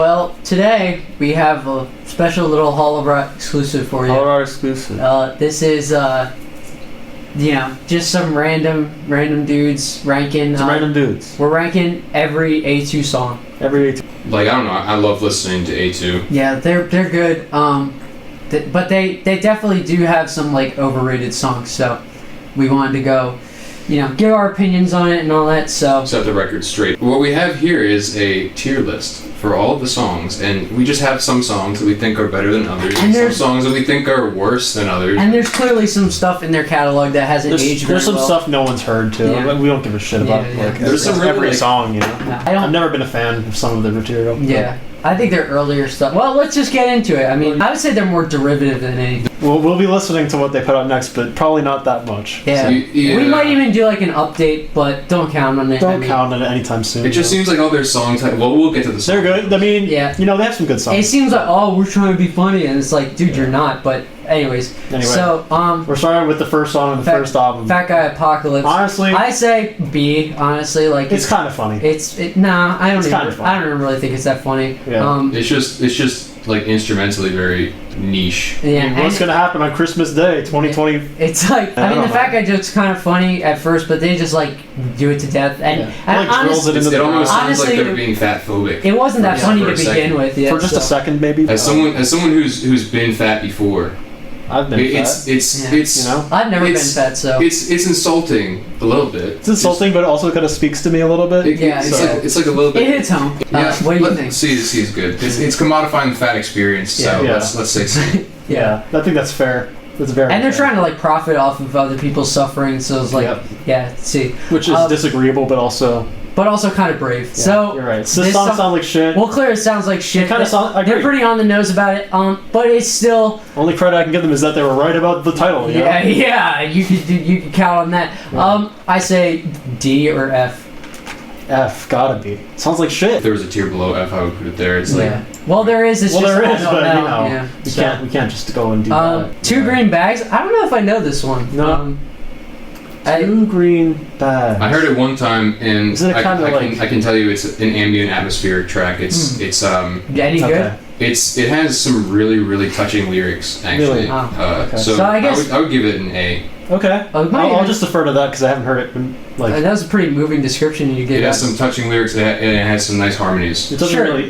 well, today we have a special little Hollow exclusive for you. Hollow exclusive. This is, just some random dudes ranking. Random dudes. We're ranking every A2 song. Every A2. Like, I don't know, I love listening to A2. Yeah, they're good. But they definitely do have some like overrated songs. So we wanted to go, give our opinions on it and all that. So Set the record straight. What we have here is a tier list for all of the songs, and we just have some songs that we think are better than others, and some songs that we think are worse than others. And there's clearly some stuff in their catalog that hasn't aged very well. There's some stuff no one's heard too. Yeah. We don't give a shit about There's some every really, song, No, I've never been a fan of some of the material. Yeah. I think their earlier stuff. Well, let's just get into it. I mean, I would say they're more derivative than anything. We'll be listening to what they put out next, but probably not that much. Yeah. We might even do like an update, but don't count on it. Don't count on it anytime soon. It just seems like all their songs. Well, we'll get to the songs. They're good. I mean, they have some good songs. It seems like, we're trying to be funny, and it's like, dude, you're not. But anyway. So we're starting with the first song of the first album. Fat Guy Apocalypse. Honestly, I say B. Honestly, like it's kind of funny. I don't really think it's that funny. Yeah. It's just like instrumentally very niche. Yeah. I mean, what's gonna happen on Christmas Day, 2020? It's like the Fat Guy joke's kind of funny at first, but they just like do it to death, and drills it into. It almost sounds like they're being fat phobic. It wasn't that funny to begin with. For just a second, maybe. As someone who's been fat before. I've been fat. It's I've never been fat, so it's insulting a little bit. It's insulting, but it also kind of speaks to me a little bit. It's like a little bit. It hits home. Yeah, what do you think? C is good. It's commodifying the fat experience. So let's say C. Yeah, I think that's fair. That's very. And they're trying to like profit off of other people's suffering, so it's like C. Which is disagreeable, but also kind of brave. Yeah, so you're right. This song sounds like shit. Well, clearly it sounds like shit. They're pretty on the nose about it. But it's still. Only credit I can give them is that they were right about the title. Yeah. You can count on that. Yeah. I say D or F. F, gotta be. Sounds like shit. If there was a tier below F, I would put it there. It's like. Well, there is. It's there is, but we can't just go and do that. Two Green Bags. I don't know if I know this one. No. Two Green Bags. I heard it one time, and I can tell you it's an ambient atmospheric track. It's any good? It has some really, really touching lyrics actually. Really? Okay. So I guess I would give it an A. Okay. I'll just defer to that because I haven't heard it. That was a pretty moving description you gave. It has some touching lyrics and it has some nice harmonies.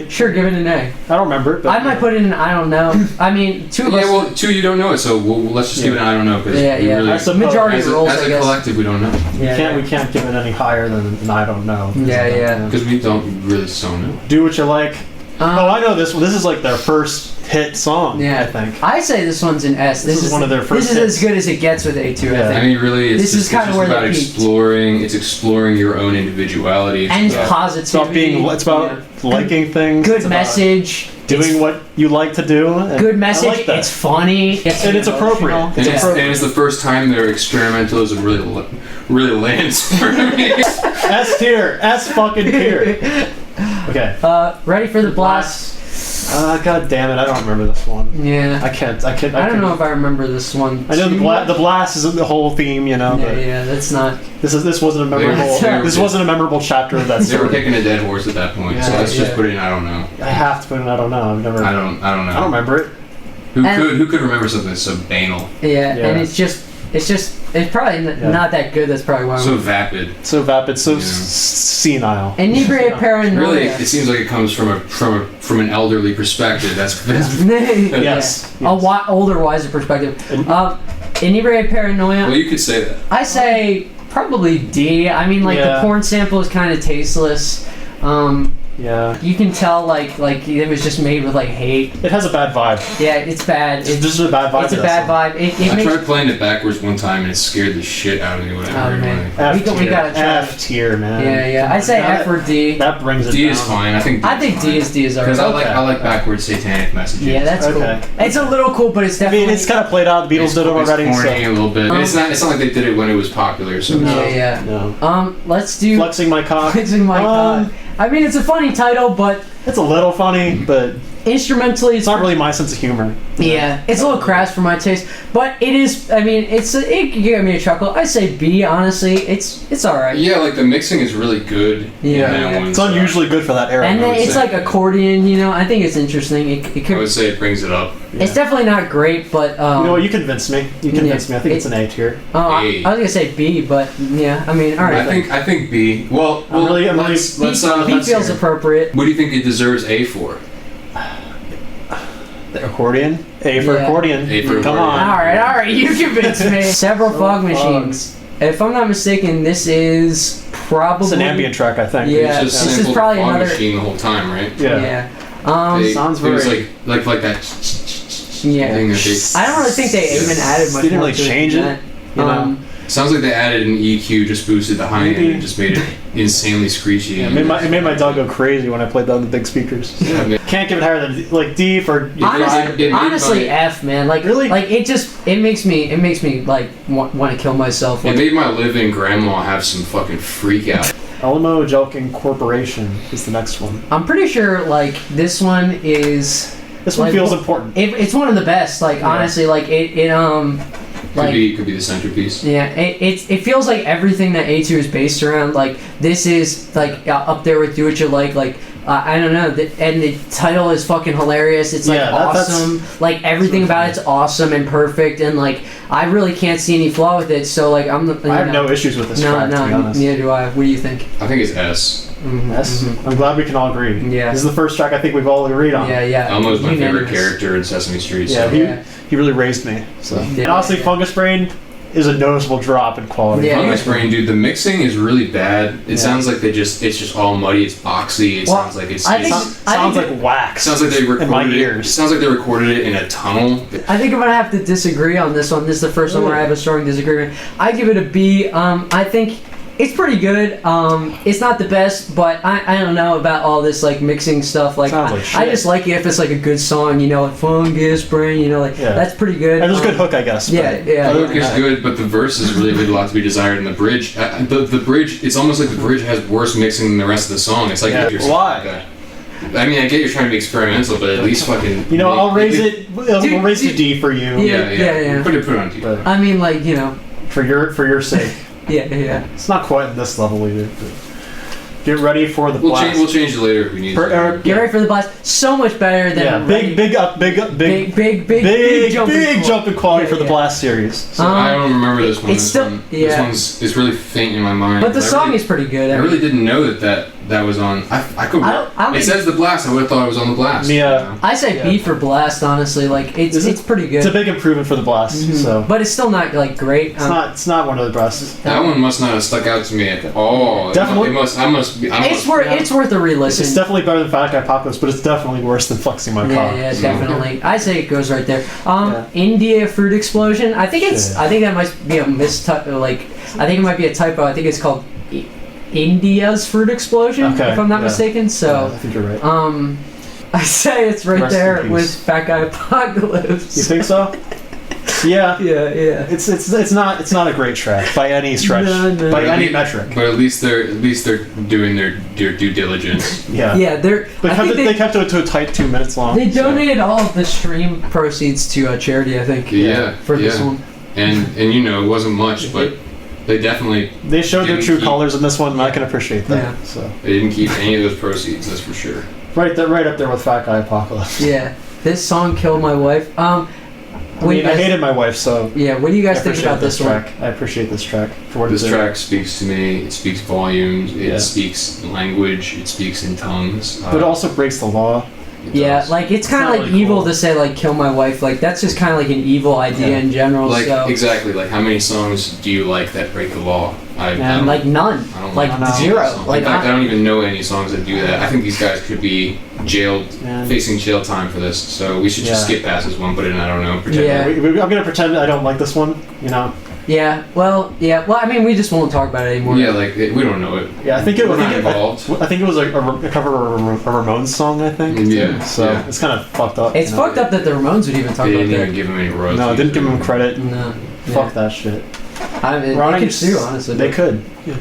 Sure, give it an A. I don't remember it. But I might put it in I don't know. I mean, two of us. Yeah, well, two you don't know it, so let's just give it an I don't know because That's the majority of rules. As a collective, we don't know. We can't give it any higher than an I don't know. Because we don't really know. Do what you like. I know this one. This is like their first hit song. Yeah, I think. I say this one's an S. This is one of their first. This is as good as it gets with A2. I think. I mean, really, this is kind of where about exploring. It's exploring your own individuality and positivity. It's about liking things. Good message. Doing what you like to do. Good message. It's funny. And it's appropriate. And it's the first time their experimentalism really lands for me. S tier. S fucking tier. Okay. Ready for the blast? God damn it! I don't remember this one. Yeah. I can't. I don't know if I remember this one. I know the blast is the whole theme, Yeah, that's not. This wasn't a memorable. This wasn't a memorable chapter of that story. They were kicking a dead horse at that point, so let's just put it in. I don't know. I have to put it in. I don't know. I've never. I don't know. I don't remember it. Who could remember something so banal? Yeah, and it's probably not that good. That's probably why. So vapid. So senile. Inebriate paranoia. Really, it seems like it comes from an elderly perspective. That's yes. Older, wiser perspective. Inebriate paranoia. Well, you could say that. I say probably D. I mean, the porn sample is kind of tasteless. Yeah. You can tell, like it was just made with, hate. It has a bad vibe. Yeah, it's bad. It's just a bad vibe. It's a bad vibe. I tried playing it backwards one time, and it scared the shit out of me. Oh, man. We gotta try F tier, man. Yeah. I'd say F or D. That brings it D down. is fine. I think D is alright. Because I like backwards satanic messages. Yeah, that's cool. It's a little cool, but it's definitely... I mean, it's kind of played out. The Beatles did it already. It's corny a little bit. It's not like they did it when it was popular, so... No. Let's do... Flexing My Cock. Flexing My Cock. I mean, it's a funny title, but It's a little funny, but instrumentally, it's not really my sense of humor. Yeah, it's a little crass for my taste, but it is. I mean, it can give me a chuckle. I say B. Honestly, it's all right. Yeah, like the mixing is really good. Yeah, in that one, it's unusually good for that era. And then it's like accordion. You know, I think it's interesting. It could. I would say it brings it up. Yeah. It's definitely not great, but you know what? You convinced me. You convinced me. I think it's an A tier. I was gonna say B, but yeah, I mean, all right. I think B. Well, let's B feels appropriate. What do you think it deserves A for? The accordion. A for accordion. A for Come accordion. on. All right, you convinced me. Several fog machines. If I'm not mistaken, this is probably It's an ambient track, I think. Yeah, It's just this is sampled probably fog another machine the whole time, right? Yeah. Sounds it was very. like that. Yeah. Thing that I don't really think they even added much. They didn't more really to change than it. that. You know. Sounds like they added an EQ, just boosted the high end, and just made it insanely screechy. Yeah, it made my dog go crazy when I played that on the big speakers. So. Yeah, Can't give it higher than like D for. Honestly, F, man. Like really, like it makes me like want to kill myself. It made my living grandma have some fucking freak out. Alamo Jelkin Corporation is the next one. I'm pretty sure like this one is. This one like, feels important. It's one of the best. Like honestly, like it Could be the centerpiece. Yeah, it feels like everything that A2 is based around. Like this is like up there with Do What You Like. Like I don't know, and the title is fucking hilarious. It's like awesome. Like everything about it's awesome and perfect, and like I really can't see any flaw with it. So like I have no issues with this track. To be honest. Neither do I. What do you think? I think it's S. Mm-hmm. S. Mm-hmm. I'm glad we can all agree. Yeah, this is the first track I think we've all agreed on. Yeah. Elmo's my favorite character in Sesame Street. Yeah, so. He really raised me. So Yeah. And honestly, Fungus Brain is a noticeable drop in quality. Yeah. Fungus Brain, dude, the mixing is really bad. It sounds like it's just all muddy. It's boxy. It sounds like sounds like wax. Sounds like they recorded in my it. ears. It sounds like they recorded it in a tunnel. I think I'm gonna have to disagree on this one. This is the first one where I have a strong disagreement. I give it a B. I think it's pretty good. It's not the best, but I don't know about all this like mixing stuff. Like, I just like it if it's like a good song, you know, like Fungus Brain, you know, like that's pretty good. And there's a good hook, I guess. The hook is good, but the verses really leave a lot to be desired. And the bridge, the bridge, it's almost like the bridge has worse mixing than the rest of the song. It's like why? I mean, I get you're trying to be experimental, but at least fucking. You know, I'll raise it. We'll raise it to D for you. Yeah. Put it on D. I mean, like, you know, for your sake. Yeah. It's not quite at this level either. But get ready for the blast. We'll change it later if we need to. Get ready for the blast. So much better than big jump in quality for the blast series. So I don't remember this one. This one's it's really faint in my mind. But the song is pretty good. I really didn't know that was on. I could. It says the blast. I would have thought it was on the blast. Yeah. I say B for blast. Honestly, like it's pretty good. It's a big improvement for the blast. Mm-hmm. So, but it's still not like great. It's not one of the best. That one must not have stuck out to me at all. Definitely. It's worth a re-listen. It's definitely better than Fat Guy Apocalypse, but it's definitely worse than Flexing My Car. Yeah, definitely. I say it goes right there. India Fruit Explosion. I think that might be a I think it might be a typo. I think it's called India's Fruit Explosion, if I'm not mistaken. So I think you're right. I say it's right there with Fat Guy Apocalypse. You think so? Yeah. It's not a great track by any stretch, by any metric. But at least they're doing their due diligence. Yeah. They kept it to a tight 2 minutes long. They donated all of the stream proceeds to charity, I think. For this one. And it wasn't much, but they showed their true colors in this one, and I can appreciate that. Yeah. So they didn't keep any of those proceeds, that's for sure. Right up there with Fat Guy Apocalypse. Yeah. This song killed my wife. I hated my wife, so yeah. What do you guys think about this track? I appreciate this track for what this track speaks to me. It speaks volumes. It speaks language. It speaks in tongues. But it also breaks the law. Yeah, like it's kind of like really evil to say like kill my wife. Like that's just kind of like an evil idea in general. Like so. Exactly. Like how many songs do you like that break the law? Like none. I don't like zero. Like in fact, I don't even know any songs that do that. I think these guys could be jailed, facing jail time for this. So we should just skip past this one, put it in. I don't know. Pretend. I'm gonna pretend I don't like this one. You know. Yeah. Well. I mean, we just won't talk about it anymore. Yeah. Like we don't know it. Yeah. I think we're not involved. I think it was a cover of a Ramones song. I think. Yeah. So it's kind of fucked up. It's fucked up that the Ramones would even talk about that. They didn't even give him any royalties. No, didn't give him credit. No. Fuck that shit. I mean, they could sue, honestly. They could. Yeah.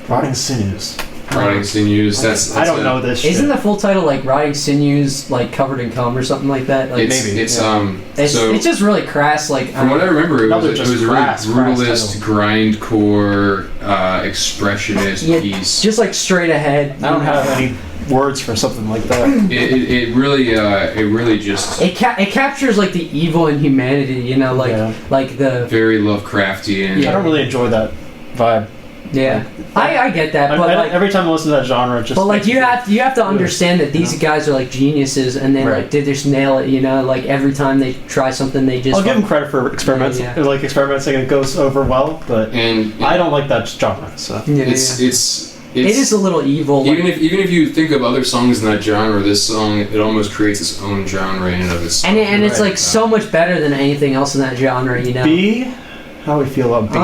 Rotting sinews. Rotting Sinews. I don't know this shit. Isn't the full title like Rotting Sinews, like covered in cum or something like that? Like, maybe. It's it's just really crass. Like from what I remember, it was a really crass brutalist, grindcore, expressionist piece. just like straight ahead. I don't have any words for something like that. It really just it captures like the evil in humanity, you know, like the very Lovecraftian. I don't really enjoy that vibe. Yeah, I get that, but like, every time I listen to that genre, it just. But like you have to understand that these guys are like geniuses, and they like did just nail it. You know, like every time they try something, they just. I'll give them credit for experiments, like experimenting, and it goes over well. But I don't like that genre. So it is a little evil. Even if you think of other songs in that genre, this song it almost creates its own genre in and of itself. And it's like so much better than anything else in that genre. You know. B. How do we feel about B?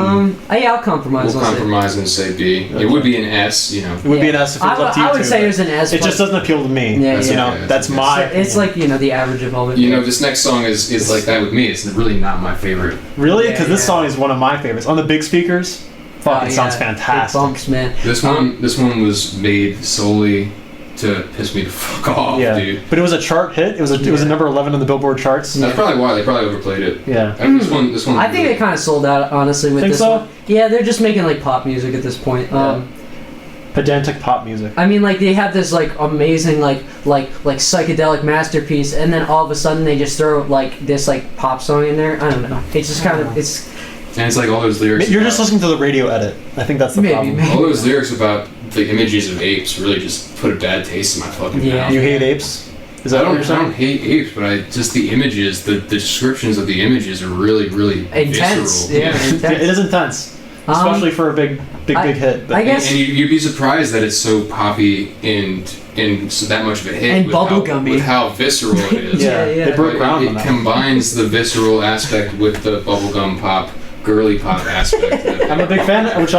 I'll compromise. We'll compromise and say B. Okay. It would be an S, you know. It would be an S if it was up to you. I would say it was an S. It just doesn't appeal to me. Yeah, you know, that's my. It's like the average of all of it. You know, this next song is like that with me. It's really not my favorite. Really, because this song is one of my favorites on the big speakers. Fucking sounds fantastic. Big bumps, man. This one was made solely to piss me the fuck off, dude. But it was a chart hit. It was a number 11 on the Billboard charts. That's probably why they probably overplayed it. Yeah. This one. I think they kind of sold out, honestly, with this one. Yeah, they're just making like pop music at this point. Pedantic pop music. I mean, like they have this like amazing like psychedelic masterpiece, and then all of a sudden they just throw like this like pop song in there. I don't know. It's just kind of And it's like all those lyrics. You're just listening to the radio edit. I think that's the problem. All those lyrics about the images of apes really just put a bad taste in my fucking mouth. You hate apes? Is that what you're saying? I don't hate apes, but just the images, the descriptions of the images are really, really intense. Visceral. Yeah, intense. It is intense, especially for a big hit. But I guess, and you'd be surprised that it's so poppy and so that much of a hit and bubblegummy with how visceral it is. They broke ground on that. It combines the visceral aspect with the bubblegum pop. Girly pop aspect. I'm a big fan of.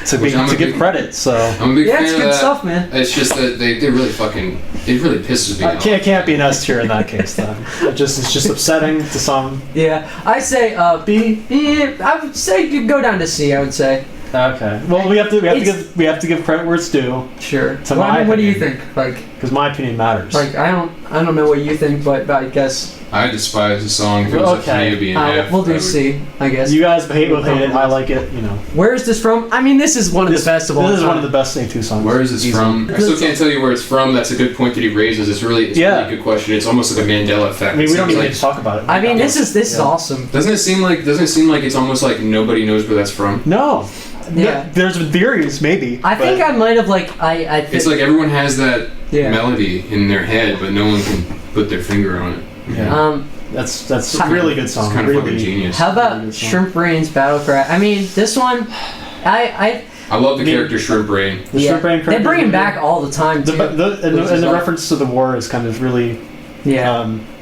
To give credit. So I'm a big fan it's of good that. stuff, man. It's just that they really it really pisses me off. It can't be an S tier in that case. Then it's just upsetting to some. Yeah, I say B. I would say you go down to C. I would say. Okay. Well, we have to give credit where it's due. Sure. What do you think? Like, because my opinion matters. Like, I don't know what you think, but I guess I despise the song. If it was up to me, it'd be an F. We'll do C, I guess. You guys hate it. I like it. You know. Where is this from? I mean, this is one of the best of all time. This is one of the best A2 songs. Where is this from? I still can't tell you where it's from. That's a good point that he raises. It's really a good question. It's almost like a Mandela effect. I mean, we don't even need to talk about it. I mean, this is awesome. Doesn't it seem like it's almost like nobody knows where that's from? No. Yeah. There's theories, maybe. I think I might have It's like everyone has that melody in their head, but no one can put their finger on it. Yeah. That's a really good song. It's kind of fucking genius. How about Shrimp Brain's Battle Cry? I mean, this one, I love the character Shrimp Brain. Shrimp Brain they bring him back all the time too. The reference to the war is kind of really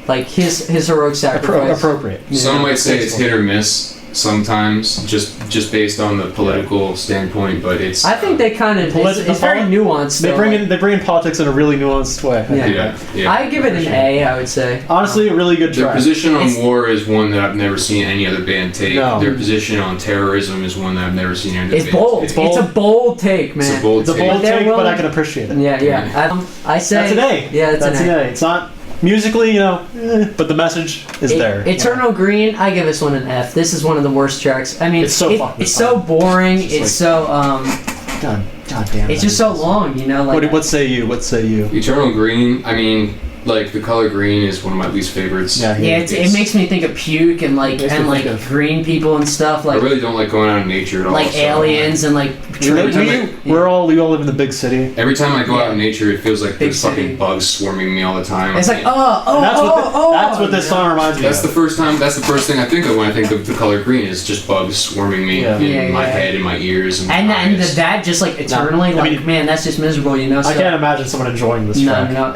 like his heroic sacrifice. Appropriate. Some might say it's hit or miss. Sometimes, just based on the political standpoint, but it's. I think they kind of it's very nuanced. They bring in politics in a really nuanced way. Yeah. I give it an A. I would say. Honestly, a really good track. Their position on war is one that I've never seen any other band take. No. Their position on terrorism is one that I've never seen any other band bold. take. It's bold. It's a bold take, man. It's a bold take, but I can appreciate it. Yeah. I say that's an A. Yeah, that's an A. It's not. Musically, but the message is there. Eternal Green, I give this one an F. This is one of the worst tracks. I mean, it's so boring. It's so God damn. It's just so long, Like what say you? Eternal Green. I mean, like the color green is one of my least favorites. It makes me think of puke and green people and stuff. Like I really don't like going out in nature at all. Like aliens and like. We all live in the big city. Every time I go out in nature, it feels like there's fucking bugs swarming me all the time. It's like that's what this song reminds me. That's the first thing I think of when I think of the color green is just bugs swarming me in my head, in my ears, and that just like eternally. Man, that's just miserable, So, I can't imagine someone enjoying this track. No.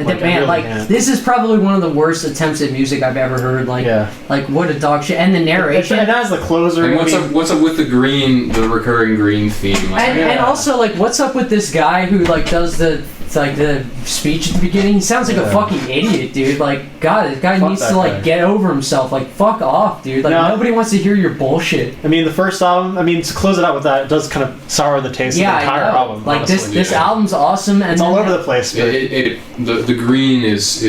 This is probably one of the worst attempts at music I've ever heard. Like what a dog shit. And the narration. It has the closer. And what's up with the recurring green theme? And also, like, what's up with this guy who, like, does the It's like the speech at the beginning. He sounds like a fucking idiot, dude. Like, God, this guy needs to like get over himself. Like, fuck off, dude. Like, nobody wants to hear your bullshit. I mean, the first album. I mean, to close it out with that, it does kind of sour the taste of the entire album. Like this album's awesome, and it's all over the place. But the green is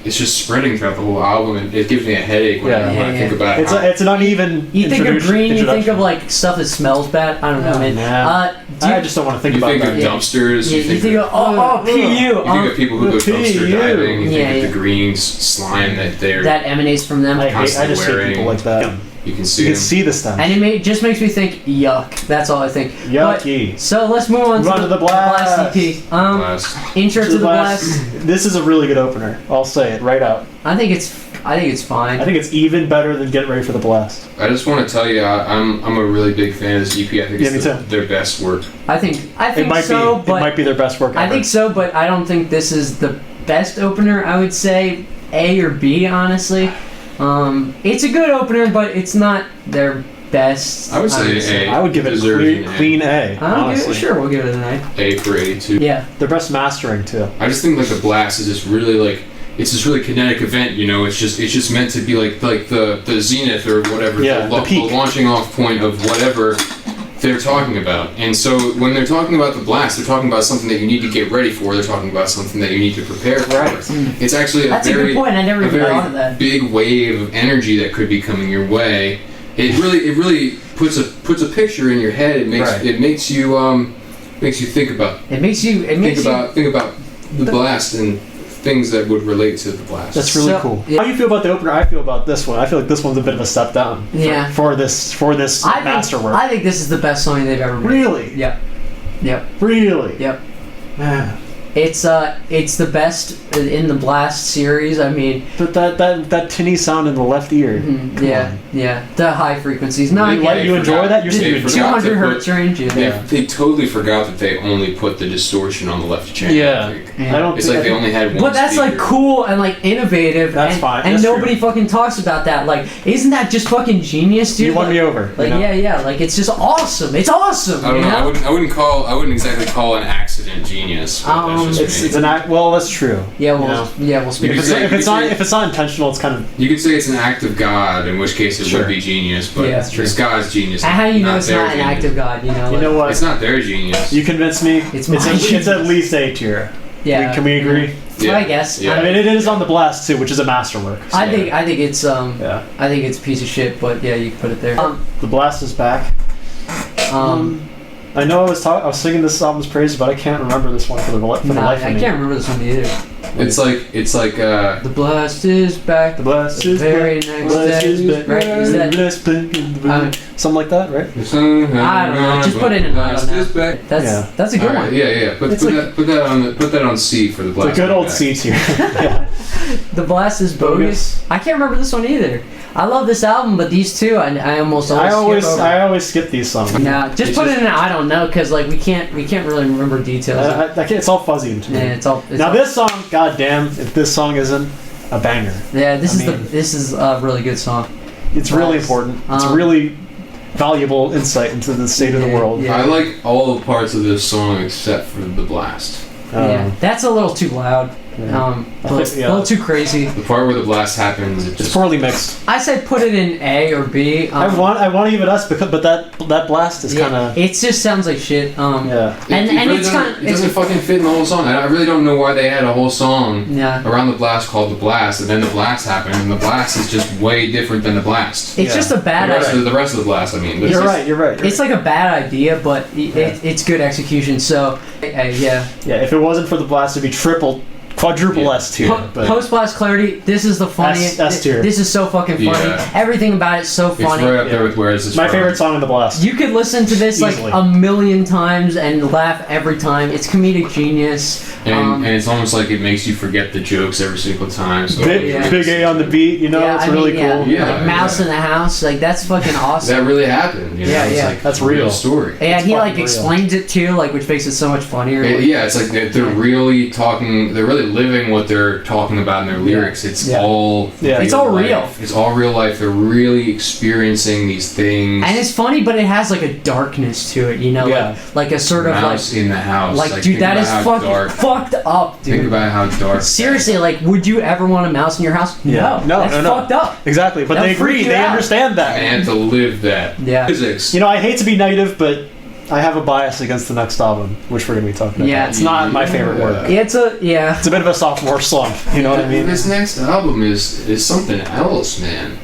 it's just spreading throughout the whole album, and it gives me a headache when I think about it. It's an uneven. You think of green, you think of like stuff that smells bad. I don't know, man. I just don't want to think about that. You think of dumpsters. Yeah, you think of PU. You think of people who go dumpster diving. You think of the green slime that emanates from them. I just hate people like that. You can see the stench. And it just makes me think, yuck. That's all I think. Yucky. But, so let's move on to the Blast EP. Intro to the Blast. This is a really good opener. I'll say it right out. I think it's fine. I think it's even better than Get Ready for the Blast. I just want to tell you, I'm a really big fan of this EP. I think it's their best work. I think it might so, be. It might be their best work ever. I think so, but I don't think this is the best opener. I would say A or B, honestly. It's a good opener, but it's not their best. I would say A. I would give it a clean A. Sure, we'll give it an A. A for 82. Yeah. Their best mastering too. I just think like the Blast is just really like it's this really kinetic event. You know, it's just meant to be like the zenith or whatever. The launching off point of whatever they're talking about. And so when they're talking about the Blast, they're talking about something that you need to get ready for. They're talking about something that you need to prepare for. Right. It's actually a good point. I never even thought of that. Big wave of energy that could be coming your way. It really puts a picture in your head. It makes you think about. Think about the Blast and things that would relate to the Blast. That's really cool. Yeah. How do you feel about the opener? I feel about this one. I feel like this one's a bit of a step down. For this masterwork. I think this is the best song they've ever made. Really? Yep. Really? Yep. Man. It's the best in the Blast series. I mean, but that tinny sound in the left ear. Yeah. The high frequencies. No, you enjoy that? You're saying 200 hertz range. They totally forgot that they only put the distortion on the left channel. I don't. It's like they only had one. But that's speaker. like cool and like innovative. That's fine. And nobody fucking talks about that. Like, isn't that just fucking genius, dude? You won me over. Like, Like, it's just awesome. It's awesome. I don't know. I wouldn't exactly call an accident genius. It's an act. Well, that's true. We'll speak. If it's not intentional, it's kind of. You could say it's an act of God, in which case it would be genius. But it's God's genius. And how do you know it's not an act of God? You know what? It's not their genius. You convinced me. It's at least A tier. Yeah. Can we agree? Yeah. I guess. Yeah. I mean, it is on the Blast too, which is a masterwork. So. I think it's I think it's a piece of shit, but you can put it there. The Blast is back. I know I was singing this album's praise, but I can't remember this one for the life of me. I can't remember this one either. It's like the Blast is back. The Blast is very back. next day. Right? Is that something like that, right? I don't know. Just put it in Blast is back. That's a good one. Yeah. Put that on C for the Blast. It's a good old C tier. The Blast is bogus. I can't remember this one either. I love this album, but these two, I almost always skip over. I always skip these songs. No, just put it in. I don't know, because like we can't really remember details. It's all fuzzy to me. Yeah, this song, goddamn, if this song isn't a banger. Yeah, this is a really good song. It's really important. It's really valuable insight into the state of the world. Yeah. I like all the parts of this song except for the Blast. That's a little too loud. A little too crazy. The part where the Blast happens, it's poorly mixed. I say put it in A or B. I want to give it S, but that Blast is kind of. It just sounds like shit. It doesn't fucking fit in the whole song. I really don't know why they had a whole song around the Blast called the Blast, and then the Blast happened, and the Blast is just way different than the Blast. It's just a bad idea. The rest of the Blast, I mean. You're right. It's like a bad idea, but it's good execution. So if it wasn't for the Blast, it'd be quadruple S tier. Post Blast Clarity, this is the funniest. S tier. This is so fucking funny. Everything about it's so funny. It's right up there with Where Is This My From? favorite song in the Blast. You could listen to this like a million times and laugh every time. It's comedic genius. And it's almost like it makes you forget the jokes every single time. So big A on the beat, it's really cool. Like Mouse in the House, like that's fucking awesome. That really happened. It's like that's a real story. And he like explains it too, like which makes it so much funnier. It's like they're really talking. They're really living what they're talking about in their lyrics. It's all it's all real. It's all real life. They're really experiencing these things. And it's funny, but it has like a darkness to it, you know, like a sort of mouse in the house. Like dude, that is fucking fucked up, dude. Think about how dark. Seriously, like, would you ever want a mouse in your house? No, that's fucked up. Exactly, but they agree. They understand that. And to live that. Yeah. Physics. You know, I hate to be negative, but I have a bias against the next album, which we're going to be talking about. Yeah. It's not my favorite work. It's a It's a bit of a sophomore slump, you know what I mean? This next album is something else, man.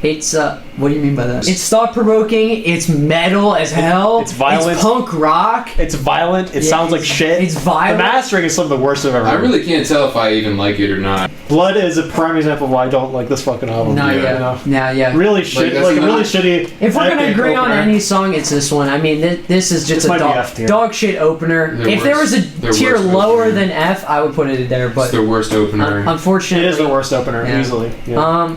It's what do you mean by that? It's thought-provoking, it's metal as hell. It's violent. It's punk rock. It's violent. It sounds like shit. It's violent. The mastering is some of the worst I've ever heard. I really can't tell if I even like it or not. Blood is a prime example of why I don't like this fucking album. No, Really shitty. Like really shitty. If we're gonna agree on any song, it's this one. I mean, this is just a dog shit opener. If there was a tier lower than F, I would put it there. But it's their worst opener. Unfortunately, it is the worst opener easily. Yeah.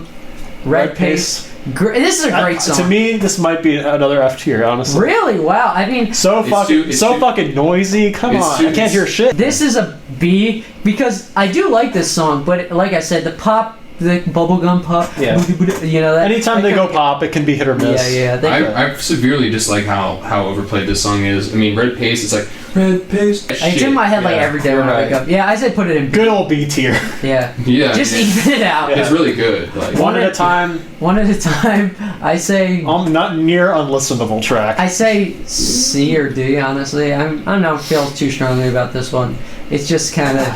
Red Pace. This is a great song. To me, this might be another F tier, honestly. Really? Wow. I mean, fucking noisy. Come on, I can't hear shit. This is a B because I do like this song, but like I said, the bubblegum pop. Yeah. You know that. Anytime they go pop, it can be hit or miss. Yeah. I severely dislike how overplayed this song is. I mean, Red Pace. It's like Red Pace. It's in my head like every day when I wake up. Yeah, I say put it in B. Good old B tier. Yeah. Just even it out. It's really good. Like one at a time. One at a time. I say. Not near unlistenable track. I say C or D. Honestly, I don't feel too strongly about this one. It's just kind of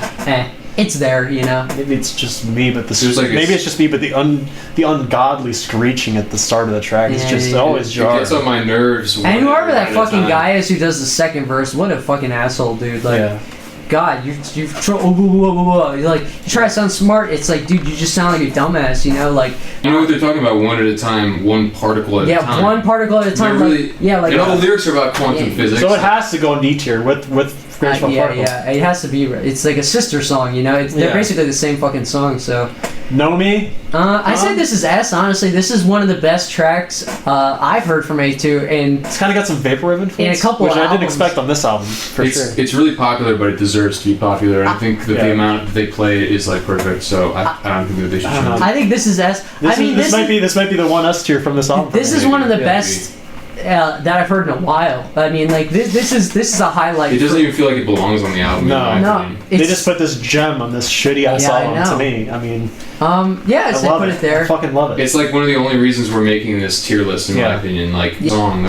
It's there, you know. Maybe it's just me, but maybe it's just me, but the ungodly screeching at the start of the track is just always jarring. It gets on my nerves. And whoever that fucking guy is who does the second verse, what a fucking asshole, dude! Like, God, you try to sound smart. It's like, dude, you just sound like a dumbass, you know? Like, you know what they're talking about? One at a time, one particle at a time. Yeah, one particle at a time. Really, and all the lyrics are about quantum physics. So it has to go in D tier with it has to be. It's like a sister song, you know. They're basically the same fucking song. So, Know Me? I say this is S. Honestly, this is one of the best tracks I've heard from A2, and it's kind of got some vaporwave influence, in a couple which of I didn't expect on this album. For sure, it's really popular, but it deserves to be popular. And I think that the amount that they play it is like perfect. So I don't think that they should. I think this is S. This might be the one S tier from this album. This is one of the best. That I've heard in a while. I mean, like this is a highlight. It doesn't even feel like it belongs on the album. No. They just put this gem on this shitty ass album. To me, I mean, I put it there. I fucking love it. It's like one of the only reasons we're making this tier list, in my opinion. Like song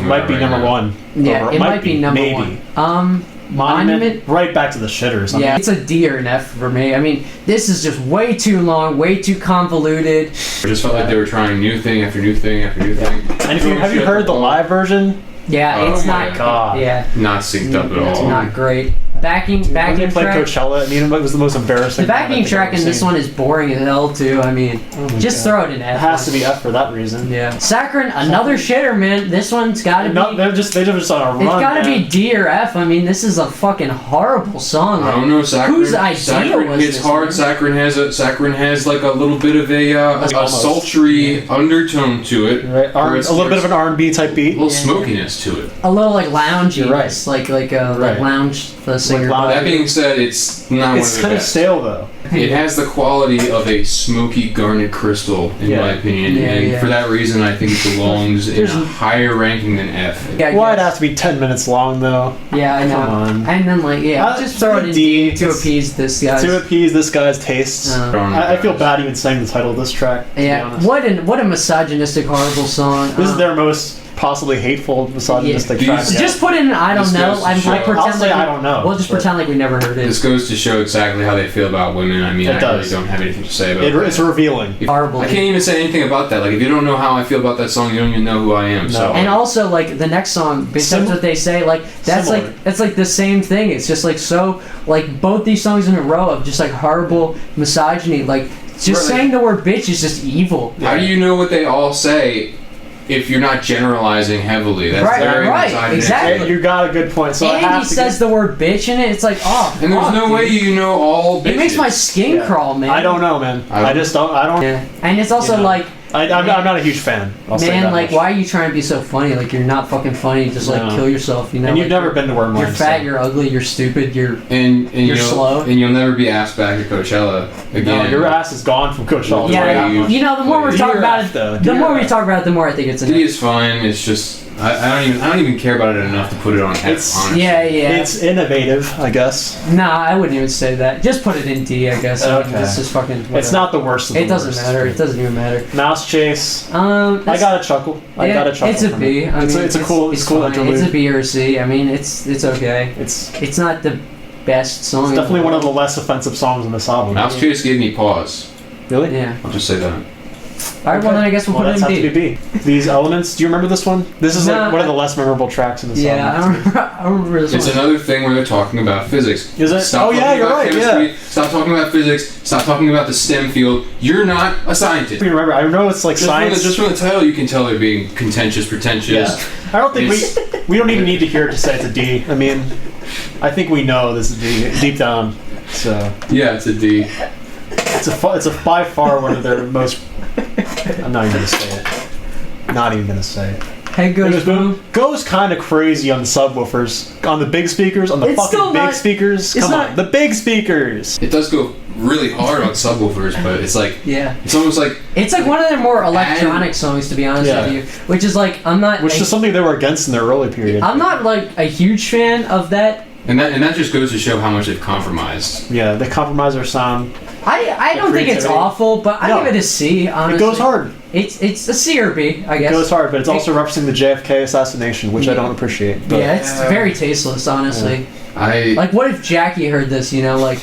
might be number one. Yeah, it might be number one. Monument, right back to the shitters. Yeah, it's a D or an F for me. I mean, this is just way too long, way too convoluted. I just felt like they were trying new thing after new thing after new thing. And have you heard the live version? Yeah, it's not. God. Yeah, not synced up at all. It's not great. Backing track. They played Coachella. I mean, it was the most embarrassing. The backing track in this one is boring as hell too. I mean, just throw it in F. It has to be F for that reason. Yeah. Saccharine, another shitter, man. This one's got to be. They're just on a run. It's got to be D or F. I mean, this is a fucking horrible song. I don't know. Saccharine. Whose idea was this? It's hard. Saccharine has like a little bit of a sultry undertone to it. Right. A little bit of an R&B type beat. A little smokiness to it. A little like loungy, like lounge the singer. That being said, it's not. It's kind of stale though. It has the quality of a smoky garnet crystal, in my opinion, and for that reason, I think it belongs in a higher ranking than F. Why it has to be 10 minutes long though? Yeah, I know. Come on. And then just throw it in D to appease this guy. To appease this guy's tastes. I feel bad even saying the title of this track. Yeah. What a misogynistic, horrible song. This is their most possibly hateful, misogynistic track. Just put in I don't know. I'll say I don't know. We'll just pretend like we never heard it. This goes to show exactly how they feel about women. I mean, I really don't have anything to say about it. It's revealing. Horrible. I can't even say anything about that. Like, if you don't know how I feel about that song, you don't even know who I am. No. So. And also, like, the next song, besides what they say, like, that's like the same thing. It's just like so, like, both these songs in a row of just like horrible misogyny. Like, just saying the word bitch is just evil. How do you know what they all say if you're not generalizing heavily? That's very misogynistic. Exactly. You got a good point. So and he says the word bitch in it. It's like, and there's no way you know all bitches. It makes my skin crawl, man. I don't know, man. I just don't. I don't. Yeah. And it's also like. I'm not a huge fan. I'll say Man, that like, much. why are you trying to be so funny? Like, you're not fucking funny. Just like kill yourself. You know. And you've like, never been to Wormline. You're fat. So. You're ugly. You're stupid. You're you're slow. And you'll never be asked back at Coachella again. No, your ass is gone from Coachella. Yeah, you know, the more we talk about it, the more we talk about it, the more I think it's. D is fine. It's just I don't even care about it enough to put it on F. Honestly. Yeah. It's innovative, I guess. Nah, I wouldn't even say that. Just put it in D, I guess. Okay. It's just fucking. Whatever. It's not the worst of the It doesn't worst. matter. It doesn't even matter. Mouse Chase. I got a chuckle. I got a chuckle. It's a from B. it. I mean, it's a cool. It's cool fine. interlude. It's a B or a C. I mean, it's okay. It's not the best song. It's definitely one of the less offensive songs on this album. Mouse Chase gave me pause. Really? Yeah. I'll just say that. All right, well then I guess we'll put it in B. To be B. These elements. Do you remember this one? This is like one of the less memorable tracks in the song. Yeah, I don't remember this It's one. another thing where they're talking about physics. Is it? Stop you're right. chemistry, Yeah. Stop talking about physics. Stop talking about the STEM field. You're not a scientist. You remember? I know it's like science. Just from the title, you can tell they're being contentious, pretentious. Yeah. I don't think we don't even need to hear it to say it's a D. I mean, I think we know this is a D deep down. So yeah, it's a D. It's a by far one of their most. I'm not even gonna say it. Not even gonna say it. Head goes boom. Goes kind of crazy on the subwoofers, on the big speakers, on the fucking big speakers. Come on, the big speakers. It does go really hard on subwoofers, but it's like it's almost like it's like one of their more electronic songs, to be honest with you. Which is like which is something they were against in their early period. I'm not like a huge fan of that. And that just goes to show how much they've compromised. Yeah, they compromise their sound. I don't think it's awful, but I give it a C, honestly. It goes hard. It's a C or B, I guess. It goes hard, but it's also referencing the JFK assassination, which I don't appreciate. But. Yeah, it's very tasteless, honestly. Like, what if Jackie heard this, you know, like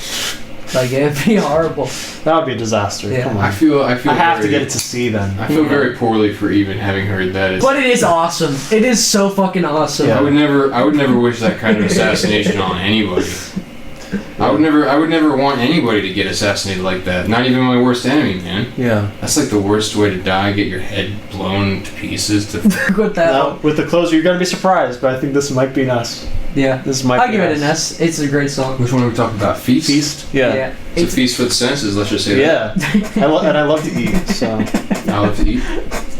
it'd be horrible. That would be a disaster. Yeah. Come on. I feel I have to get it to C then. I feel very poorly for even having heard that. But it is awesome. It is so fucking awesome. Yeah. I would never wish that kind of assassination on anybody. I would never want anybody to get assassinated like that. Not even my worst enemy, man. Yeah. That's like the worst way to die. Get your head blown to pieces. With that. With the closer, you're gonna be surprised, but I think this might be an S. Yeah. This might. I'll give it an S. It's a great song. Which one are we talking about? Feast. Feast. Yeah. It's a feast for the senses. Let's just say that. Yeah. And I love to eat. So. I love to eat.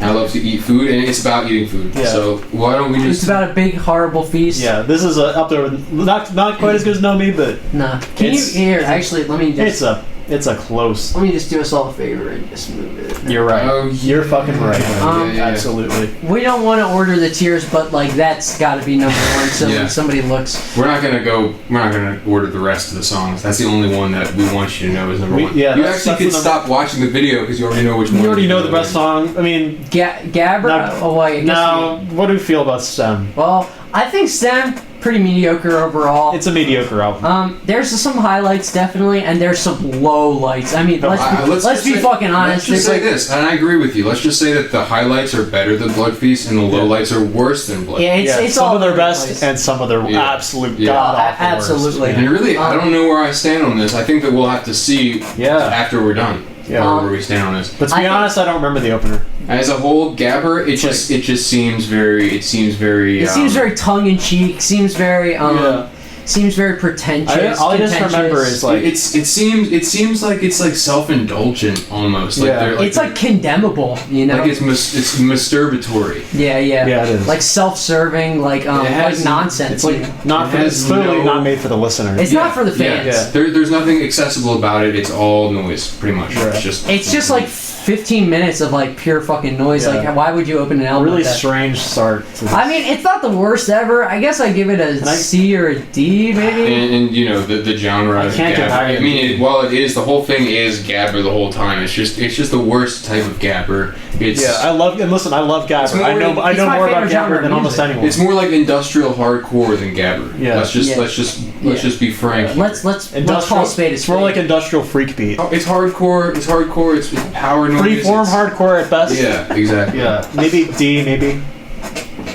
I love to eat food, and it's about eating food. Yeah. So why don't we just? It's about a big horrible feast. Yeah. This is up there with not quite as good as No Me, but. Nah. Can you here? Actually, let me just. It's a close. Let me just do us all a favor and just move it. You're right. Oh, you're fucking right. Yeah. Absolutely. We don't want to order the tiers, but like that's got to be number one. So when somebody looks, we're not gonna order the rest of the songs. That's the only one that we want you to know is number one. Yeah, you actually could stop watching the video because you already know which one. You already know the best song. I mean, Gabber. Now, what do you feel about STEM? Well, I think STEM pretty mediocre overall. It's a mediocre album. There's some highlights definitely, and there's some low lights. I mean, let's be fucking honest. Let's just say this, and I agree with you. Let's just say that the highlights are better than Blood Feast, and the low lights are worse than Blood. Yeah, it's some all of their best and some of their absolute god awful. Absolutely. And really, I don't know where I stand on this. I think that we'll have to see after we're done. Where we stand on this. But to be honest, I don't remember the opener. As a whole, Gabber, it just seems very. It seems very tongue in cheek. Seems very seems very pretentious. All I just remember is like it seems like it's like self-indulgent almost. Like it's like condemnable, you know. Like it's masturbatory. Yeah, it is. Like self-serving, like nonsense. It's like not. It's clearly not made for the listener. It's not for the fans. Yeah. There's nothing accessible about it. It's all noise, pretty much. Right. It's just like 15 minutes of like pure fucking noise. Yeah. Like, why would you open an album? Really with that? strange start. I mean, it's not the worst ever. I guess I give it a C or a D, maybe. And you know the genre. I can't get higher. I mean, while it is, the whole thing is Gabber the whole time. It's just the worst type of Gabber. I love Gabber. I know more about Gabber than almost anyone. It's more like industrial hardcore than Gabber. Yeah. Let's just be frank. Let's call spade a spade. It's more like industrial freak beat. It's hardcore. It's power noise. Freeform hardcore at best. Yeah, exactly. Yeah, maybe D, maybe.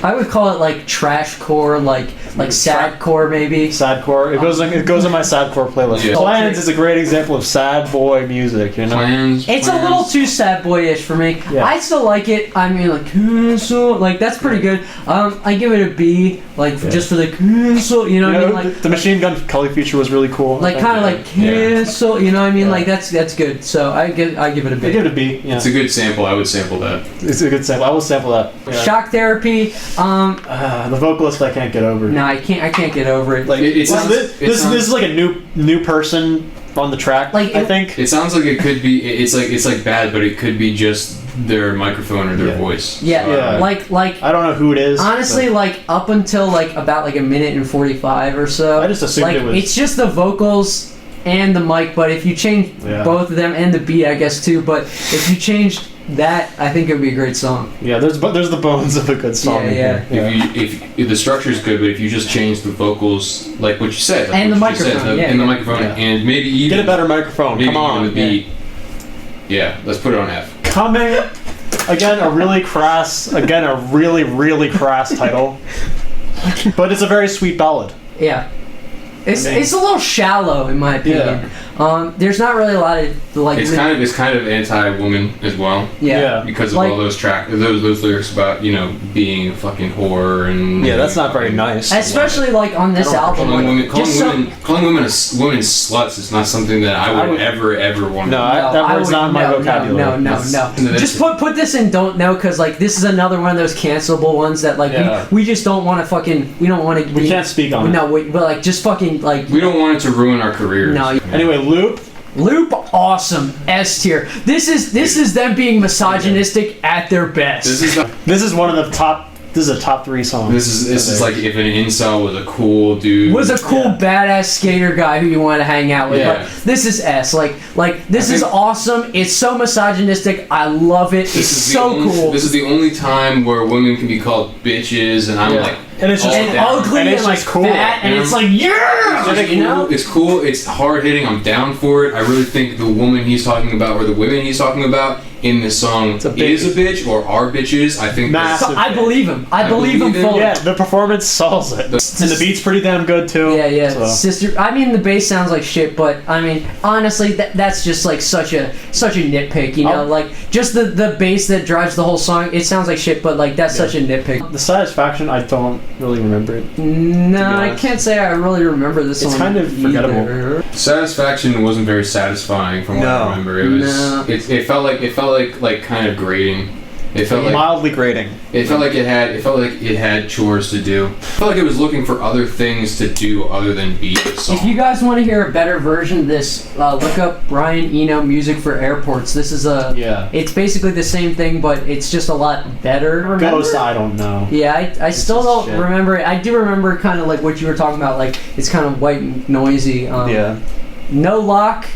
I would call it like trash core, like sadcore maybe. Sadcore. It goes in my sadcore playlist. Yeah. Plans is a great example of sad boy music. Plans. It's a little too sad boyish for me. Yeah. I still like it. I mean, that's pretty good. I give it a B, just for the cancel. You know what I mean? The Machine Gun Kelly feature was really cool. Kind of cancel. You know what I mean? That's good. So I give it a B. I give it a B. Yeah. It's a good sample. I would sample that. It's a good sample. I will sample that. Yeah. Shock Therapy. The vocalist I can't get over. No, I can't get over it. This is like a new person on the track. I think it sounds like it could be. It's like bad, but it could be just their microphone or their voice. Yeah. I don't know who it is. Honestly, up until about a minute and 45 or so. I just assumed it was. It's just the vocals and the mic, but if you change both of them and the beat, I guess too. But if you changed that, I think it would be a great song. Yeah, there's the bones of a good song. Yeah. If the structure is good, but if you just change the vocals, like what you said, and the microphone, and the microphone, and maybe even get a better microphone. Maybe Come on, even the beat. Yeah, let's put it on F. Coming again, a really really crass title, but it's a very sweet ballad. Yeah. It's a little shallow in my opinion. There's not really a lot of It's kind of anti-woman as well. Yeah. Because of all those those lyrics about being a fucking whore and. Yeah, that's not very nice. Especially on this album. Calling women sluts is not something that I would ever want. No, that word's not in my vocabulary. No. Just put this in don't know because this is another one of those cancelable ones that we just don't want to fucking we can't speak on it. No, but just fucking we don't want it to ruin our careers. No. Anyway, Loop, awesome. S tier. This is them being misogynistic at their best. This is one of the top. This is a top 3 song. This is like if an incel was a cool dude. Was a cool badass skater guy who you want to hang out with. Yeah. But this is S. This is awesome. It's so misogynistic. I love it. It's so cool. This is the only time where women can be called bitches, and I'm like. And it's just ugly and cool. Fat, and it's It's cool. It's hard hitting. I'm down for it. I really think the woman he's talking about, or the women he's talking about in this song, is a bitch or are bitches. I think. I believe him. I believe him fully. Yeah, the performance solves it, and the beat's pretty damn good too. Yeah. So. Sister. I mean, the bass sounds like shit, but I mean, honestly, that's just such a nitpick. Just the bass that drives the whole song. It sounds like shit, but that's such a nitpick. The Satisfaction, I don't really remember it. No, I can't say I really remember this song. It's kind of forgettable. Satisfaction wasn't very satisfying from what I remember. It was. It felt like kind of grating. It felt like mildly grating. It felt like it had chores to do. It felt like it was looking for other things to do other than beat the song. If you guys want to hear a better version of this, look up Brian Eno Music for Airports. This is it's basically the same thing, but it's just a lot better. Ghost, I don't know. Yeah, I still don't remember it. I do remember kind of what you were talking about. It's kind of white and noisy. No Lock.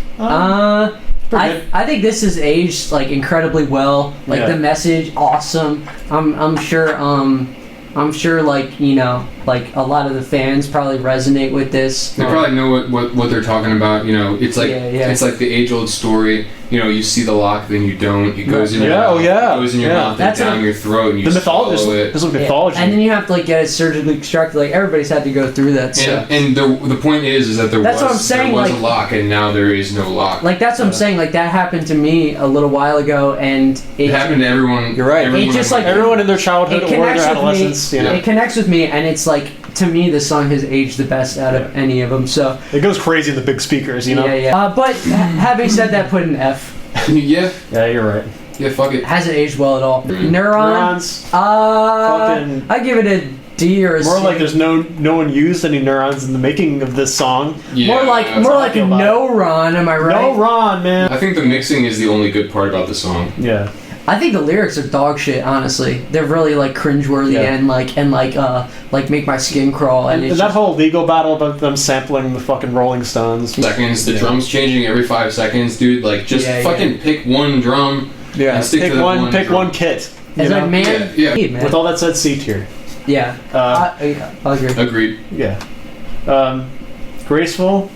I think this is aged incredibly well. The message, awesome. I'm sure a lot of the fans probably resonate with this. They probably know what they're talking about. It's like it's like the age-old story. You see the lock, then you don't. It goes in your mouth. It goes in your mouth and down your throat, and you swallow it. There's mythology. And then you have to get it surgically extracted. Everybody's had to go through that. And the point is that there was a lock, and now there is no lock. That's what I'm saying. That happened to me a little while ago, and it happened to everyone. You're right. It just everyone in their childhood or their adolescence. It connects with me, and it's to me, this song has aged the best out of any of them. So it goes crazy in the big speakers, Yeah. But having said that, put an F. Yeah, you're right. Yeah, fuck it. Hasn't aged well at all. Neurons. I give it a D or a C. More like there's no one used any neurons in the making of this song. Yeah, more like a no-ron. Am I right? No-ron, man. I think the mixing is the only good part about the song. Yeah. I think the lyrics are dog shit. Honestly, they're really cringeworthy and make my skin crawl. And that whole legal battle about them sampling the fucking Rolling Stones. The drums changing every 5 seconds, dude. Pick one drum. Yeah. And stick to one. Pick one kit. It's man. Yeah. Man. With all that said, C tier. Yeah. I agree. Agreed. Yeah. Graceful.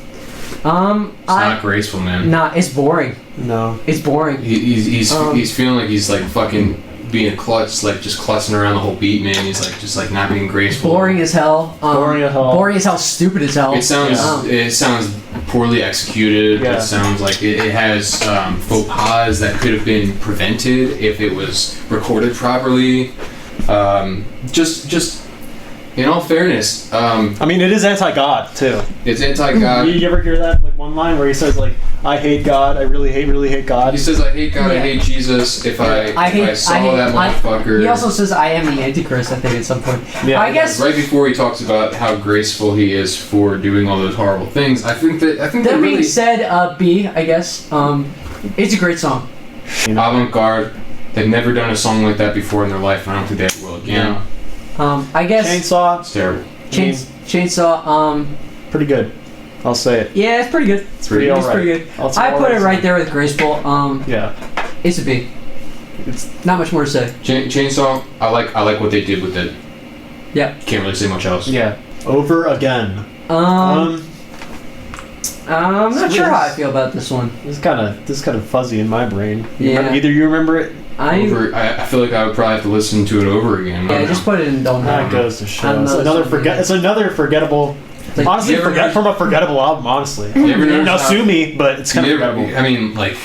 It's not graceful, man. Nah, it's boring. No, it's boring. He's feeling like he's fucking being a klutz, like just klutzing around the whole beat, man. He's like just like not being graceful. Boring as hell. Boring as hell. Stupid as hell. It sounds poorly executed. Yeah. It sounds like it has faux pas that could have been prevented if it was recorded properly. Just in all fairness, I mean, it is anti-God too. it's anti-God. You ever hear that like one line where he says like, "I hate God. I really hate God." He says, "I hate God. I hate Jesus. If I saw that motherfucker." He also says, "I am the Antichrist." I think at some point. Yeah. I guess right before he talks about how graceful he is for doing all those horrible things. I think that that really being said, B, I guess it's a great song. avant-garde. They've never done a song like that before in their life, and I don't think they ever will again. I guess Chainsaw. It's terrible. Chainsaw. Pretty good. I'll say it. Yeah, it's pretty good. It's pretty It's alright. pretty good. I put it right there with graceful. Yeah. It's a B. It's not much more to say. Chainsaw. I like what they did with it. Yeah. Can't really say much else. Yeah. Over again. I'm not sure how I feel about this one. This is kind of fuzzy in my brain. Yeah. Either you remember it. I feel like I would probably have to listen to it over again. Yeah, just put it in don't That have. goes to show. It's another forgettable. Like, Honestly, from a forgettable album. Honestly. You ever notice Now how- sue me, but it's kind of forgettable. I mean, like,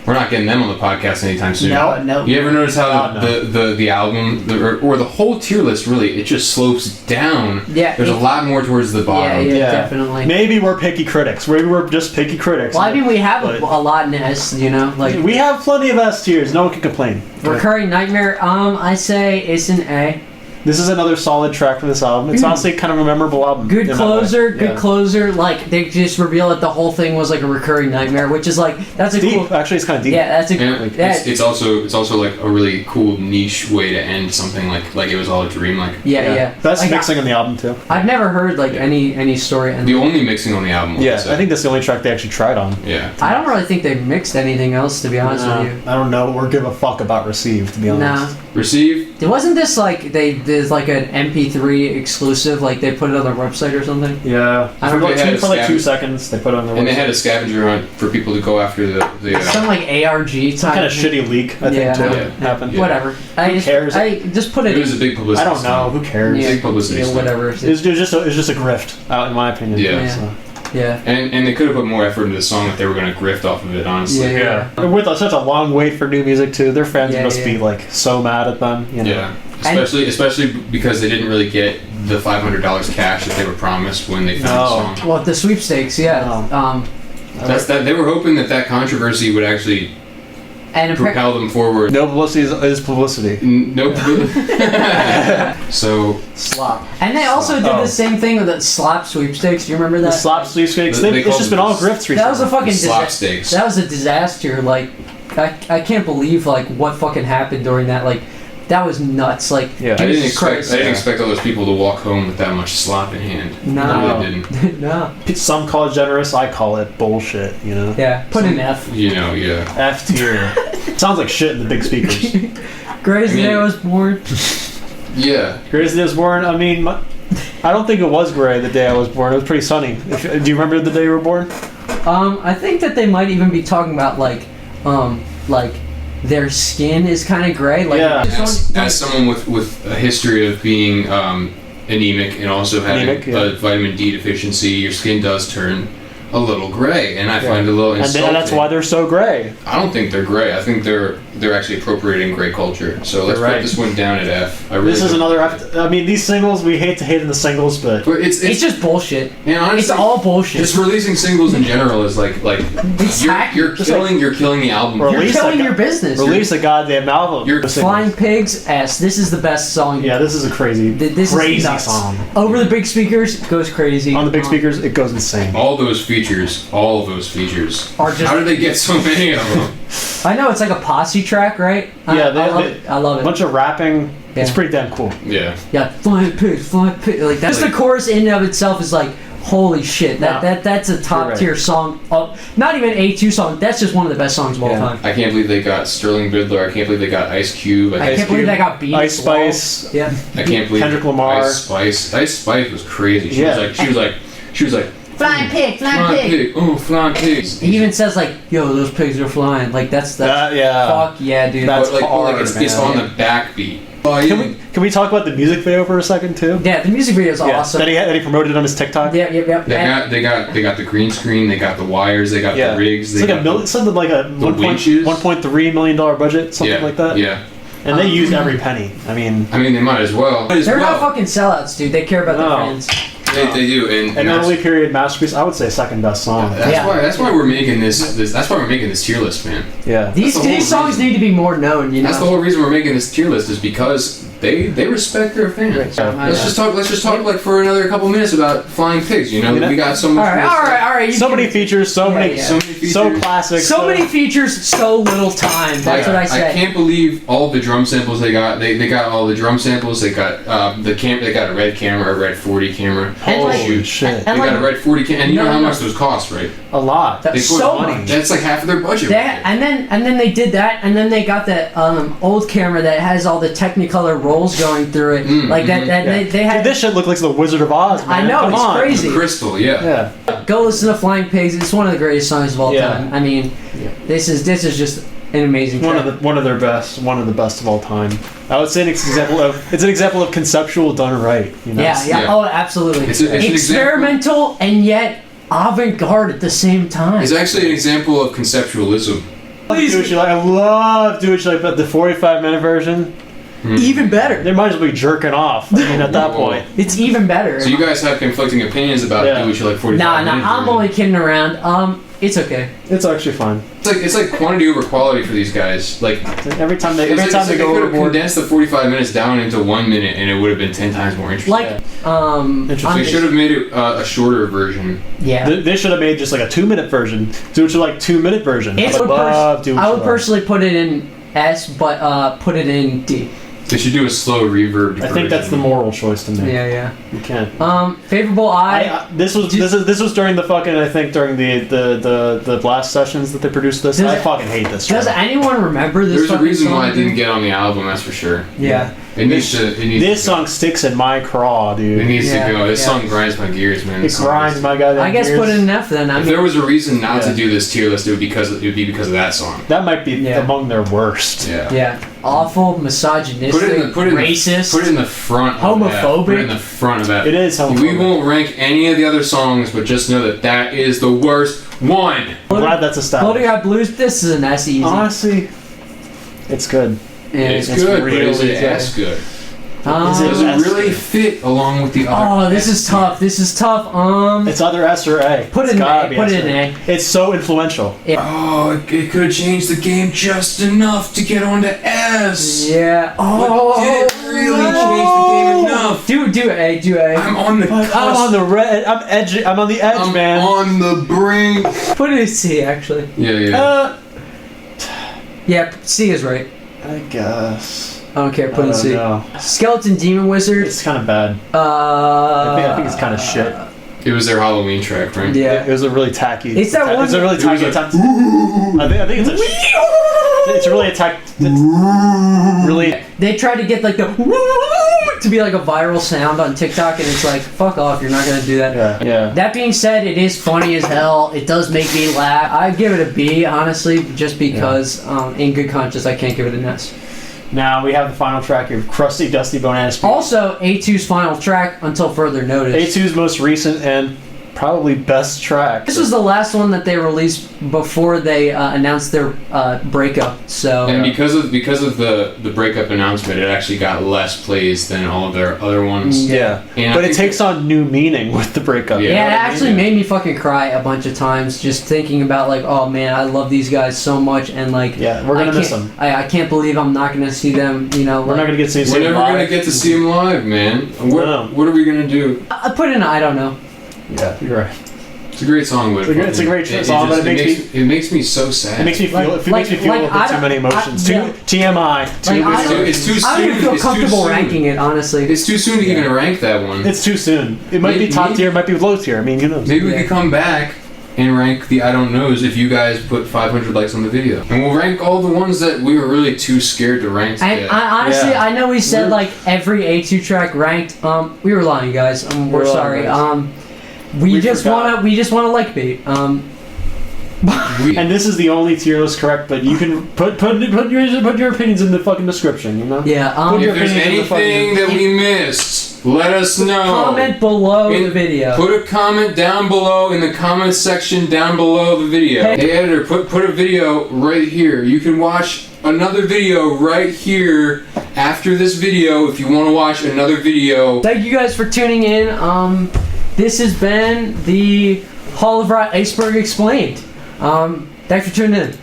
we're not getting them on the podcast anytime soon. No. You ever notice how No. the album or the whole tier list really it just slopes down? Yeah, There's a lot more towards the bottom. Yeah, definitely. Maybe we're picky critics. Maybe we're just picky critics. Well, I mean, we have but- a lot in S, you know, like we have plenty of S tiers. No one can complain. Recurring Nightmare. I say it's an A. This is another solid track from this album. It's honestly kind of a memorable album. Good in that closer, way. good Yeah. closer. Like they just reveal that the whole thing was like a recurring nightmare, which is like that's a Deep. cool. Actually, it's kind of deep. Yeah, that's a And it's also like a really cool niche way to end something like it was all a dream. Like yeah. Best Like, mixing on the album too. I've never heard like any story. And the only mixing on the album. like Yeah, said. I think that's the only track they actually tried on. Yeah. I don't really think they mixed anything else, to be honest with you. I don't know or give a fuck about Receive, to be honest. Nah. Receive. Wasn't this like there's like an MP3 exclusive, like they put it on their website or something? Yeah. I don't For, know. like, for like 2 seconds, they put it on their And website. they had a scavenger hunt for people to go after the Some like ARG type. kind of shitty leak, I think, too. Yeah. Happened. Yeah. Whatever. Who cares? I just put it. It was a big publicity. I don't know. Who cares? Yeah, Big publicity. yeah, stunt. whatever. It was just a grift, out in my opinion. Yeah. So. Yeah. And they could have put more effort into the song if they were going to grift off of it, honestly. Yeah. And with such a long wait for new music too, their fans Yeah, must yeah. be like so mad at them. You know? Yeah. Especially because they didn't really get the $500 cash that they were promised when they found the song. Well, the sweepstakes, yeah. That's that. They were hoping that controversy would actually And propel them forward. No publicity is publicity. Nope. So Slop. And they also did the same thing with the slap sweepstakes. Do you remember that? The slop sweepstakes. They It's called just it been all the- grifts recently. That was a fucking slop disaster. stakes. That was a disaster. Like, I can't believe like what fucking happened during that. Like, that was nuts. Like, Yeah. I didn't Jesus expect. Christ. I didn't expect all those people to walk home with that much slop in hand. No. I really didn't. No. Some call it generous. I call it bullshit. You know. Yeah. Put an F. You know, yeah. F tier. Sounds like shit in the big speakers. Greatest day I was born. Yeah. Greatest Day I was born. I mean, I don't think it was gray the day I was born. It was pretty sunny. Do you remember the day you were born? I think that they might even be talking about like their skin is kind of gray. Like, Yeah. As someone with a history of being anemic and also having Anemic, yeah. a vitamin D deficiency, your skin does turn a little gray, and I find it a little insulting. And that's why they're so gray. I don't think they're gray. I think they're actually appropriating gray culture. So let's You're right. put this one down at F. I really This is don't- another F. I mean, these singles, we hate to hate in the singles, but But it's it's just bullshit. and honestly, It's all bullshit. just releasing singles in general is like you're Just killing the album. Or You're release killing a- your business. release a goddamn album. You're The singles. Flying Pigs, S. This is the best song. Yeah, this is a crazy, This crazy is nuts. song. Over the big speakers, goes crazy. On the big speakers, it goes insane. All those features. Are just- How did they get so many of them? I know it's like a posse track, right? Yeah, I love it. I love A it. bunch of rapping. It's Yeah. pretty damn cool. Yeah. Yeah, flying pigs. Like that's the chorus in and of itself is like, holy shit. That's a top tier song. Not even A2 song. That's just one of the best songs of all time. I can't believe they got Sterling Bidler. I can't believe they got Ice Cube. I can't believe that got beat. Ice Spice. Yeah. I can't believe Kendrick Lamar. Ice Spice was crazy. She was like, Flying pig, flying pig. Oh, flying pigs. He even says like, "Yo, those pigs are flying." Like that's fuck yeah, dude. That's like, hard, it's on the backbeat. Can we talk about the music video for a second too? Yeah, the music video is awesome. That he promoted on his TikTok. Yep. They got the green screen. They got the wires. They got the rigs. It's like something like a $1.3 million budget, something like that. Yeah. And they used every penny. I mean, they might as well. They're not fucking sellouts, dude. They care about their fans. They do, and an early period masterpiece. I would say second best song. That's why we're making this. That's why we're making this tier list, man. Yeah. These songs need to be more known. You know. That's the whole reason we're making this tier list is because they respect their fans. Let's just talk like for another couple minutes about flying pigs. You know, we got so much. All right. So many features, so many features, so classic. So many features, so little time. That's what I say. I can't believe all the drum samples they got. They got all the drum samples. They got They got a red camera, a red 40 camera. Holy shit! They got a red 40 camera, and you know how much those cost, right? A lot. That's so much. That's like half of their budget. And then they did that, and then they got that old camera that has all the Technicolor rolls going through it, like that. They had. Dude, this shit looked like the Wizard of Oz, man. I know, Come it's on. crazy. The Crystal, yeah. Go listen to Flying Pigs. It's one of the greatest songs of all time. I mean, this is just an amazing track. One of their best, one of the best of all time. I would say it's an example of conceptual done right. You know? Yeah. Oh, absolutely. It's an experimental and yet avant-garde at the same time. It's actually an example of conceptualism. I love Do What You Like, but the 45-minute version, even better. They might as well be jerking off. I mean, at that point, it's even better. So you guys have conflicting opinions about Do What You Like 45 minutes. Nah. I'm only kidding around. It's okay. It's actually fine. It's like quantity over quality for these guys. Like every time they go overboard. They could have overboard. condensed the 45 minutes down into 1 minute, and it would have been 10 times more interesting. They should have made it a shorter version. Yeah. They should have made just like a 2-minute version. Do What You Like 2-minute version. I would personally put it in S, but put it in D. They should do a slow reverb version. I think that's the moral choice to make. Yeah. You can't. Favorable eye. This was during the fucking, I think during the blast sessions that they produced this. I fucking hate this. Does anyone remember this? There's a reason why it didn't get on the album. That's for sure. Yeah. This song sticks in my craw, dude. It needs to go. This song grinds my gears, man. It grinds my goddamn I guess gears. put it in F then. If there was a reason not to do this tier list, it would be because of that song. That might be among their worst. Yeah. Awful, misogynistic, racist. Put it in the front. Homophobic. Put it in the front of that. It is homophobic. We won't rank any of the other songs, but just know that is the worst one. I'm glad that's established. Floating Out Blues. This is an S easy. Honestly, it's good. It's good, but is it as good? Does it really fit along with the other? Oh, this is tough. It's either S or A. Put it in A. It's so influential. Oh, it could have changed the game just enough to get onto S. Yeah. But did it really change the game enough? Do A. I'm on the cusp. I'm on the red. I'm edgy. I'm on the edge, man. On the brink. Put it in C, actually. Yeah. Yeah, C is right. I guess. I don't care. Put in C. Know. Skeleton Demon Wizard. It's kind of bad. I think it's kind of shit. It was their Halloween track, right? Yeah. It was a really tacky. It's that one. It's a really tacky attempt. I think it's a. It's really attacked. Really. They tried to get like the to be like a viral sound on TikTok, and it's like, fuck off, you're not gonna do that. Yeah. That being said, it is funny as hell. It does make me laugh. I'd give it a B, honestly, just because, in good conscience, I can't give it an S. Now we have the final track of Crusty Dusty Bananas. Also, A2's final track, until further notice. A2's most recent and probably best track. This was the last one that they released before they announced their breakup. So and because of the breakup announcement, it actually got less plays than all of their other ones. Yeah, but it takes on new meaning with the breakup. Yeah, it actually made me fucking cry a bunch of times just thinking about like, oh man, I love these guys so much, and like, we're gonna miss them. I can't believe I'm not gonna see them. You know, we're not gonna get to see them. We're never gonna get to see them live, man. What are we gonna do? I put in I don't know. Yeah, you're right. It's a great song, but it's a great song, but it makes me so sad. It makes me feel. It makes me feel a bit too many emotions. TMI. It's too soon. I don't even feel comfortable ranking it, honestly. It's too soon to even rank that one. It's too soon. It might be top tier. It might be low tier. I mean, who knows? Maybe we could come back and rank the I don't knows if you guys put 500 likes on the video, and we'll rank all the ones that we were really too scared to rank. I honestly, I know we said like every A2 track ranked. We were lying, guys. We're sorry. We just wanna like bait. And this is the only tier list correct, but you can put your opinions in the fucking description, you know? Yeah. If there's anything that we missed, let us know. Comment below the video. Put a comment down below in the comment section down below the video. Hey editor, put a video right here. You can watch another video right here after this video if you want to watch another video. Thank you guys for tuning in. This has been the Hall of Rot Iceberg Explained. Thanks for tuning in.